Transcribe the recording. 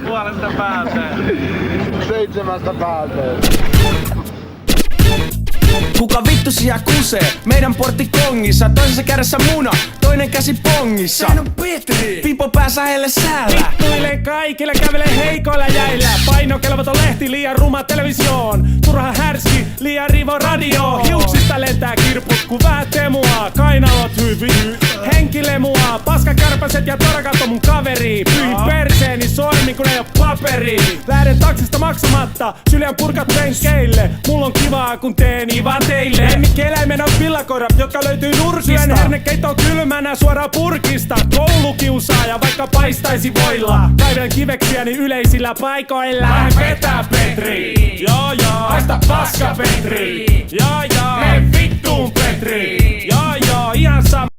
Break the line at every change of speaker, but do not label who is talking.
Puolesta pääsee.
7 pääsee.
Kuka vittu siellä kusee? Meidän portti kongissa. Toisessa kädessä muna, toinen käsi pongissa. Sehän on Petri! Pipo päässä heille säällä.
Vittuilee kaikille, kävelee heikoilla jäillä. Painokelvoton lehti, liian ruma televisioon. Turha härski, liian rivo radio. Hiuksista lentää kirput, kun vähättee mua. Kainalot hyvin, henkilemua. Paskakärpäset ja torakat on mun kaveri. Pyyhin perseeni sormi, kun ei oo paperi. Lähden taksista maksamatta, syljän purkat penkeille. Mulla on kivaa, kun teeni vaan teille. Lemmikkieläimen on villakoirat, jotka löytyy nurkista. Syön hernekeittoon kylmänä suoraan purkista. Koulukiusaaja, vaikka paistaisi voilla. Kaiven kiveksiäni yleisillä paikoilla. Lähden vetää Petri. Joo joo. Haista paska Petri. Joo joo. Mene vittuun Petri. Joo joo. Ihan sama.